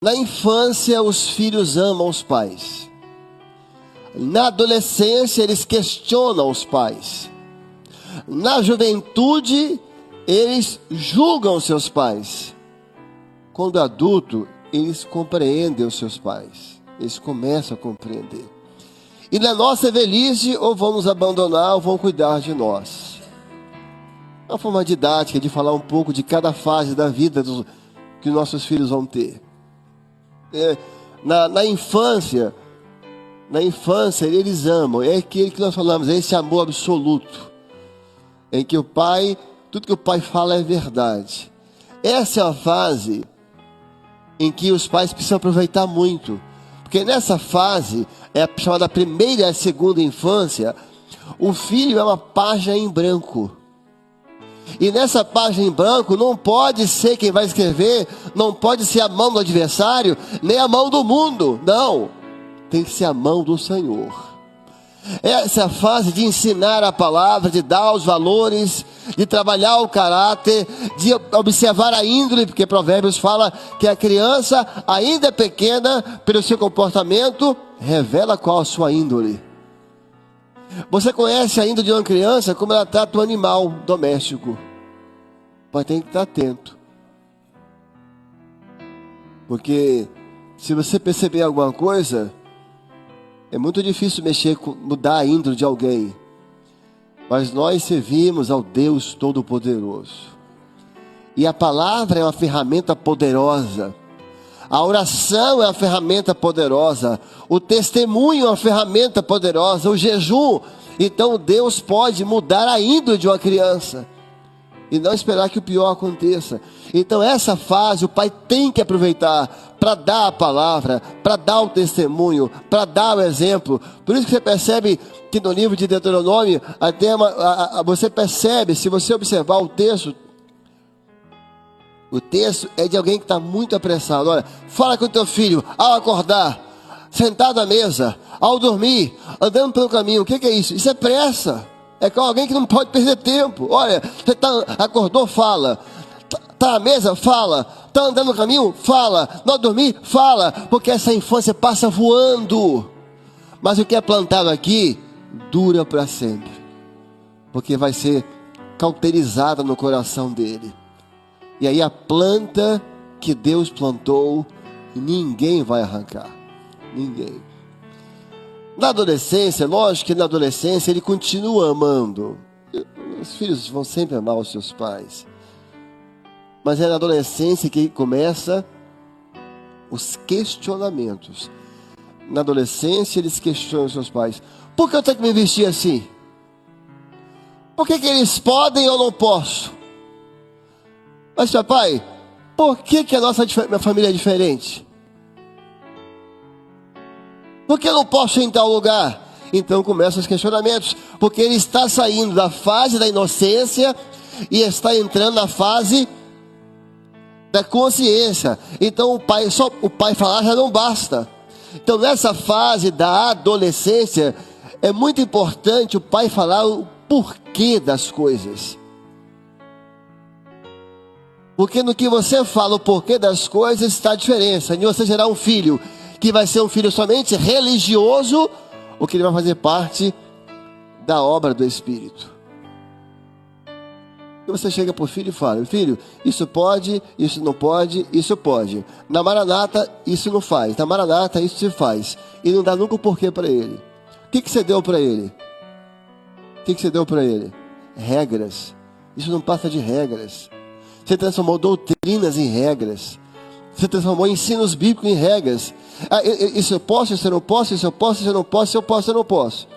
Na infância, os filhos amam os pais. Na adolescência, eles questionam os pais. Na juventude, eles julgam seus pais. Quando adulto, eles compreendem os seus pais. Eles começam a compreender. E na nossa velhice, ou vão nos abandonar, ou vão cuidar de nós. É uma forma didática de falar um pouco de cada fase da vida que nossos filhos vão ter. Na infância, eles amam. É aquele que nós falamos, é esse amor absoluto. Em que o pai, tudo que o pai fala é verdade. Essa é a fase em que os pais precisam aproveitar muito. Porque nessa fase, é a chamada primeira e a segunda infância, o filho é uma página em branco. E nessa página em branco, não pode ser quem vai escrever, não pode ser a mão do adversário, nem a mão do mundo. Não, tem que ser a mão do Senhor. Essa é a fase de ensinar a palavra, de dar os valores, de trabalhar o caráter, de observar a índole, porque Provérbios fala que a criança ainda é pequena, pelo seu comportamento, revela qual a sua índole. Você conhece a índole de uma criança como ela trata um animal doméstico. Mas tem que estar atento. Porque se você perceber alguma coisa, é muito difícil mudar a índole de alguém. Mas nós servimos ao Deus Todo-Poderoso. E a palavra é uma ferramenta poderosa. A oração é uma ferramenta poderosa. O testemunho é uma ferramenta poderosa. O jejum. Então Deus pode mudar a índole de uma criança. E não esperar que o pior aconteça. Então essa fase o pai tem que aproveitar para dar a palavra, para dar o testemunho, para dar o exemplo. Por isso que você percebe que no livro de Deuteronômio, você percebe, se você observar o texto é de alguém que está muito apressado. Olha, fala com o teu filho ao acordar, sentado à mesa, ao dormir, andando pelo caminho. O que é isso? Isso é pressa. É com alguém que não pode perder tempo. Olha, você acordou, fala. Está na mesa, fala. Está andando no caminho, fala. Não dormir, fala. Porque essa infância passa voando. Mas o que é plantado aqui dura para sempre. Porque vai ser cauterizada no coração dele. E aí a planta que Deus plantou, ninguém vai arrancar. Ninguém. Na adolescência, lógico que na adolescência ele continua amando. Os filhos vão sempre amar os seus pais. Mas é na adolescência que começa os questionamentos. Na adolescência eles questionam os seus pais. Por que eu tenho que me vestir assim? Por que eles podem e eu não posso? Mas papai, por que minha família é diferente? Por que eu não posso ir em tal lugar? Então começam os questionamentos. Porque ele está saindo da fase da inocência e está entrando na fase da consciência. Então só o pai falar já não basta. Então nessa fase da adolescência é muito importante o pai falar o porquê das coisas. Porque no que você fala o porquê das coisas está a diferença. De você gerar um filho que vai ser um filho somente religioso, ou que ele vai fazer parte da obra do Espírito. E você chega para o filho e fala: filho, isso pode, isso não pode, isso pode. Na Maranata, isso não faz. Na Maranata, isso se faz. E não dá nunca o porquê para ele. O que você deu para ele? O que você deu para ele? Regras. Isso não passa de regras. Você transformou doutrinas em regras. Você transformou ensinos bíblicos em regras. Isso eu posso, isso eu não posso, isso eu posso, isso eu não posso, isso eu posso, eu não posso.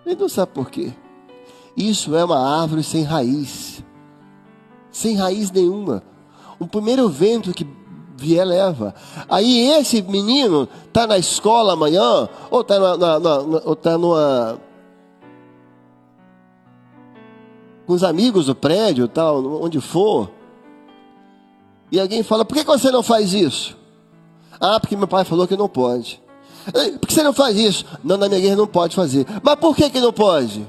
Ele não sabe por quê. Isso é uma árvore sem raiz. Sem raiz nenhuma. O primeiro vento que vier leva. Aí esse menino está na escola amanhã, ou está com os amigos do prédio, tal, onde for. E alguém fala: por que você não faz isso? Ah, porque meu pai falou que não pode. Por que você não faz isso? Não, na minha igreja não pode fazer. Mas por que não pode?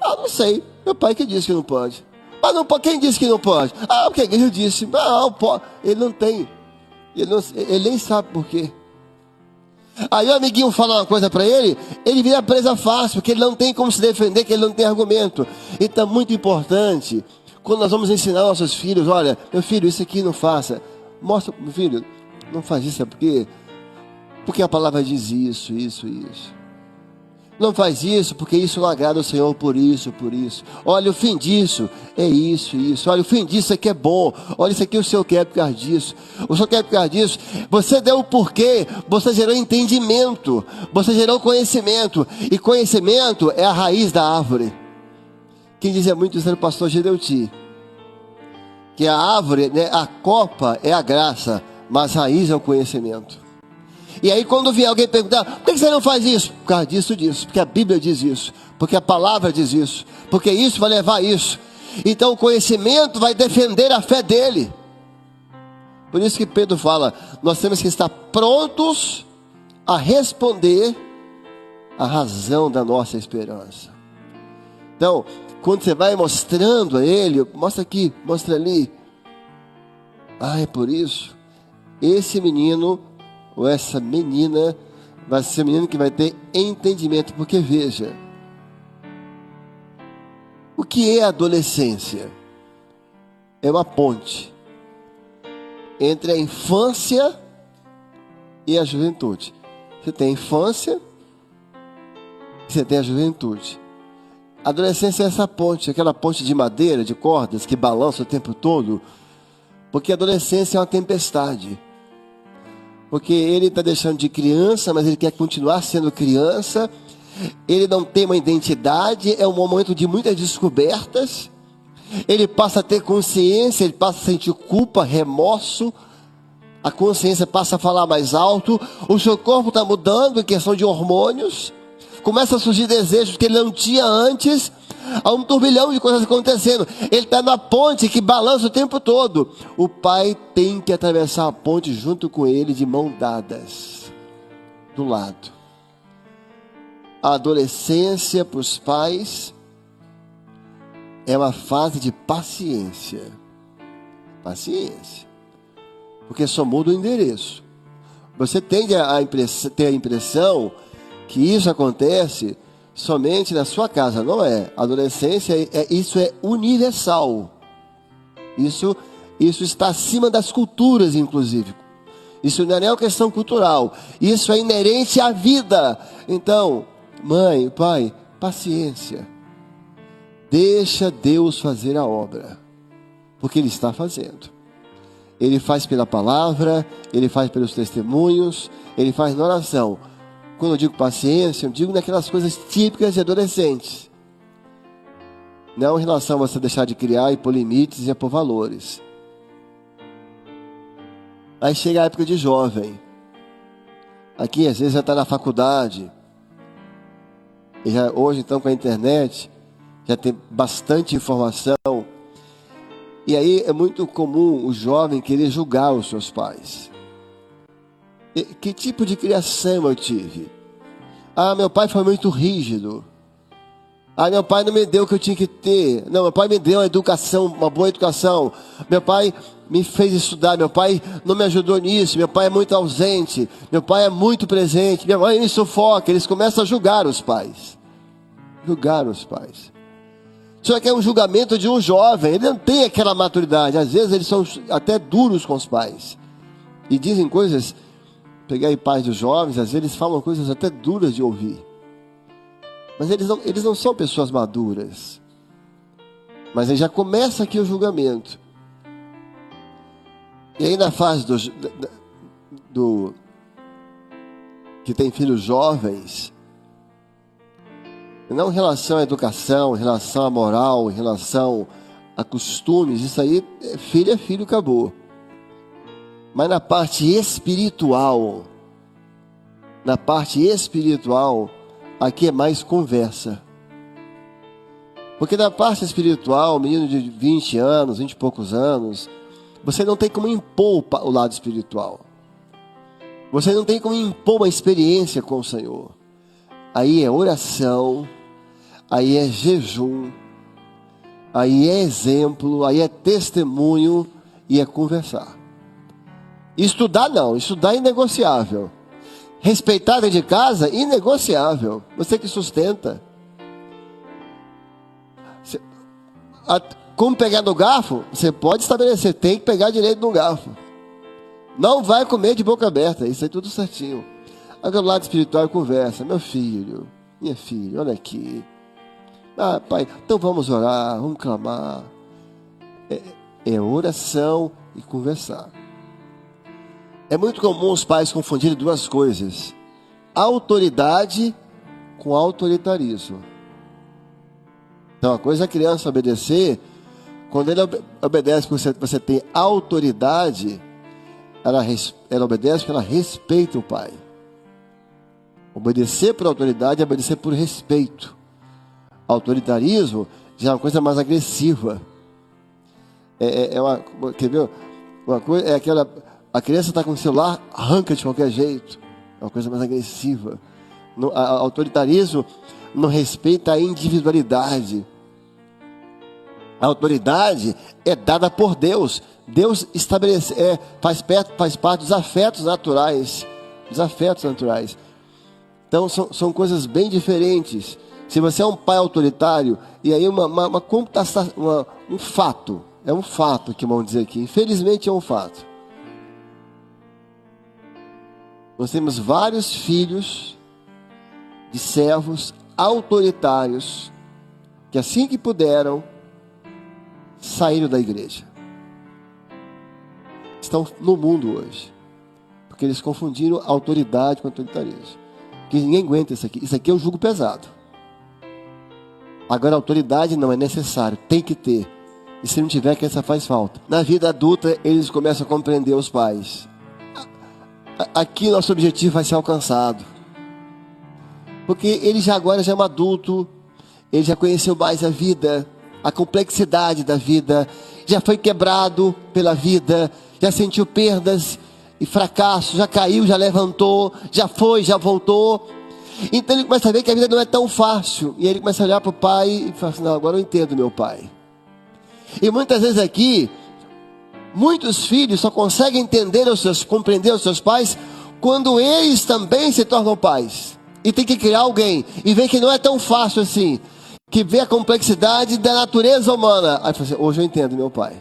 Ah, não sei. Meu pai que disse que não pode. Mas não, quem disse que não pode? Ah, porque a igreja disse. Não, pode. Ele não tem Ele nem sabe por quê. Aí o amiguinho fala uma coisa para ele, ele vira presa fácil, porque ele não tem como se defender, que ele não tem argumento. Então é muito importante, quando nós vamos ensinar nossos filhos, olha, meu filho, isso aqui não faça. Mostra, meu filho, não faz isso, é porque a palavra diz isso, isso, isso. Não faz isso, porque isso não agrada ao Senhor por isso, por isso. Olha, o fim disso é isso, isso. Olha, o fim disso aqui é bom. Olha, isso aqui o Senhor quer por causa disso. O Senhor quer por causa disso. Você deu o porquê, você gerou entendimento, você gerou conhecimento. E conhecimento é a raiz da árvore. Quem dizia muito isso era o pastor Gedeuti. Que a árvore, né, a copa é a graça, mas a raiz é o conhecimento. E aí quando vier alguém perguntar, por que você não faz isso? Por causa disso, porque a Bíblia diz isso, porque a palavra diz isso, porque isso vai levar a isso. Então o conhecimento vai defender a fé dele. Por isso que Pedro fala, nós temos que estar prontos a responder a razão da nossa esperança. Então, quando você vai mostrando a ele, mostra aqui, mostra ali. Ah, é por isso, esse menino ou essa menina vai ser um menino que vai ter entendimento, porque veja, o que é a adolescência? É uma ponte entre a infância e a juventude. Você tem a infância e você tem a juventude. A adolescência é essa ponte, aquela ponte de madeira, de cordas que balança o tempo todo, porque a adolescência é uma tempestade. Porque ele está deixando de criança, mas ele quer continuar sendo criança. Ele não tem uma identidade, é um momento de muitas descobertas. Ele passa a ter consciência, ele passa a sentir culpa, remorso. A consciência passa a falar mais alto. O seu corpo está mudando em questão de hormônios. Começa a surgir desejos que ele não tinha antes. Há um turbilhão de coisas acontecendo. Ele está na ponte que balança o tempo todo. O pai tem que atravessar a ponte junto com ele, de mão dadas, do lado. A adolescência para os pais é uma fase de paciência. Paciência. Porque só muda o endereço. Você tem ter a impressão que isso acontece somente na sua casa. Não é. A adolescência, isso é universal. Isso está acima das culturas, inclusive. Isso não é nem uma questão cultural. Isso é inerente à vida. Então, mãe, pai, paciência. Deixa Deus fazer a obra. Porque Ele está fazendo. Ele faz pela palavra, Ele faz pelos testemunhos, Ele faz na oração. Quando eu digo paciência, eu digo naquelas coisas típicas de adolescentes. Não em relação a você deixar de criar e pôr limites e a pôr valores. Aí chega a época de jovem. Aqui às vezes já está na faculdade. E hoje então com a internet, já tem bastante informação. E aí é muito comum o jovem querer julgar os seus pais. Que tipo de criação eu tive? Ah, meu pai foi muito rígido. Ah, meu pai não me deu o que eu tinha que ter. Não, meu pai me deu uma educação, uma boa educação. Meu pai me fez estudar. Meu pai não me ajudou nisso. Meu pai é muito ausente. Meu pai é muito presente. Minha mãe me sufoca. Eles começam a julgar os pais. Julgar os pais. Só que é um julgamento de um jovem. Ele não tem aquela maturidade. Às vezes eles são até duros com os pais. E dizem coisas... Peguei aí pais dos jovens, às vezes eles falam coisas até duras de ouvir. Mas eles não são pessoas maduras. Mas aí já começa aqui o julgamento. E aí na fase que tem filhos jovens, não em relação à educação, em relação à moral, em relação a costumes, isso aí, é filho, acabou. Mas na parte espiritual, aqui é mais conversa. Porque na parte espiritual, menino de 20 anos, 20 e poucos anos, você não tem como impor o lado espiritual. Você não tem como impor uma experiência com o Senhor. Aí é oração, aí é jejum, aí é exemplo, aí é testemunho e é conversar. Estudar não, estudar é inegociável. Respeitar dentro de casa, inegociável. Você que sustenta. Como pegar no garfo, você pode estabelecer, tem que pegar direito no garfo. Não vai comer de boca aberta, isso é tudo certinho. Agora o lado espiritual conversa, meu filho, minha filha, olha aqui. Ah, pai, então vamos orar, vamos clamar. É oração e conversar. É muito comum os pais confundirem duas coisas: autoridade com autoritarismo. Então, a coisa é a criança obedecer. Quando ele obedece porque você tem autoridade, ela obedece porque ela respeita o pai. Obedecer por autoridade é obedecer por respeito. Autoritarismo já é uma coisa mais agressiva. Quer ver? Uma coisa é aquela... A criança está com o celular, arranca de qualquer jeito. É uma coisa mais agressiva. Autoritarismo não respeita a individualidade. A autoridade é dada por Deus. Deus estabelece, faz parte dos afetos naturais. Dos afetos naturais. Então são coisas bem diferentes. Se você é um pai autoritário, e aí uma computação, um fato. É um fato que vão dizer aqui. Infelizmente é um fato. Nós temos vários filhos de servos autoritários que assim que puderam saíram da igreja. Estão no mundo hoje porque eles confundiram autoridade com autoritarismo. Que ninguém aguenta isso aqui. Isso aqui é um jugo pesado. Agora a autoridade não é necessário, tem que ter. E se não tiver, a criança faz falta. Na vida adulta eles começam a compreender os pais. Aqui nosso objetivo vai ser alcançado. Porque ele agora já é um adulto. Ele já conheceu mais a vida, a complexidade da vida. Já foi quebrado pela vida. Já sentiu perdas e fracassos. Já caiu, já levantou. Já foi, já voltou. Então ele começa a ver que a vida não é tão fácil. E ele começa a olhar para o pai e fala assim: não, agora eu entendo meu pai. E muitas vezes aqui, muitos filhos só conseguem compreender os seus pais quando eles também se tornam pais. E tem que criar alguém. E vê que não é tão fácil assim. Que vê a complexidade da natureza humana. Aí fala assim: hoje eu entendo meu pai.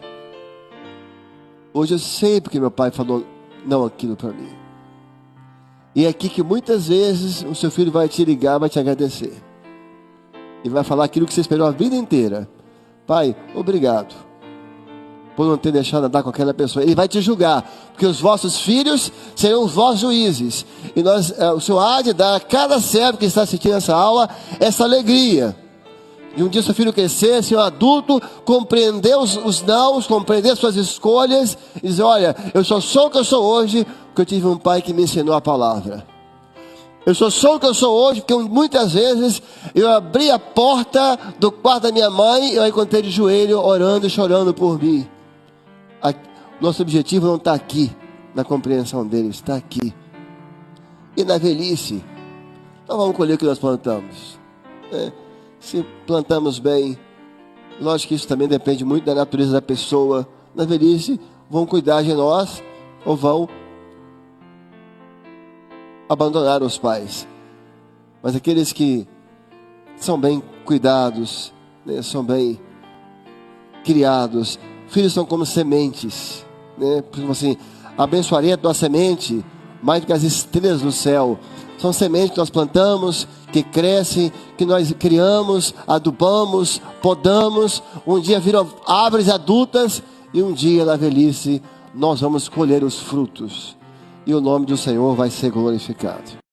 Hoje eu sei porque meu pai falou não aquilo para mim. E é aqui que muitas vezes o seu filho vai te ligar, vai te agradecer. E vai falar aquilo que você esperou a vida inteira. Pai, obrigado por não ter deixado andar com aquela pessoa. Ele vai te julgar, porque os vossos filhos serão os vossos juízes. E o Senhor há de dar a cada servo que está assistindo essa aula essa alegria. E um dia seu filho crescer, ser um adulto, compreender os nãos, compreender suas escolhas, e dizer: olha, eu só sou o que eu sou hoje, porque eu tive um pai que me ensinou a palavra. Eu só sou o que eu sou hoje, porque muitas vezes eu abri a porta do quarto da minha mãe e eu a encontrei de joelho, orando e chorando por mim. Nosso objetivo não está aqui, na compreensão dele, está aqui. E na velhice, nós vamos colher o que nós plantamos. Se plantamos bem, lógico que isso também depende muito da natureza da pessoa. Na velhice, vão cuidar de nós ou vão abandonar os pais. Mas aqueles que são bem cuidados, né, são bem criados, filhos são como sementes, né? Porque assim, abençoarei a tua semente mais do que as estrelas do céu. São sementes que nós plantamos, que crescem, que nós criamos, adubamos, podamos. Um dia viram árvores adultas e um dia na velhice nós vamos colher os frutos. E o nome do Senhor vai ser glorificado.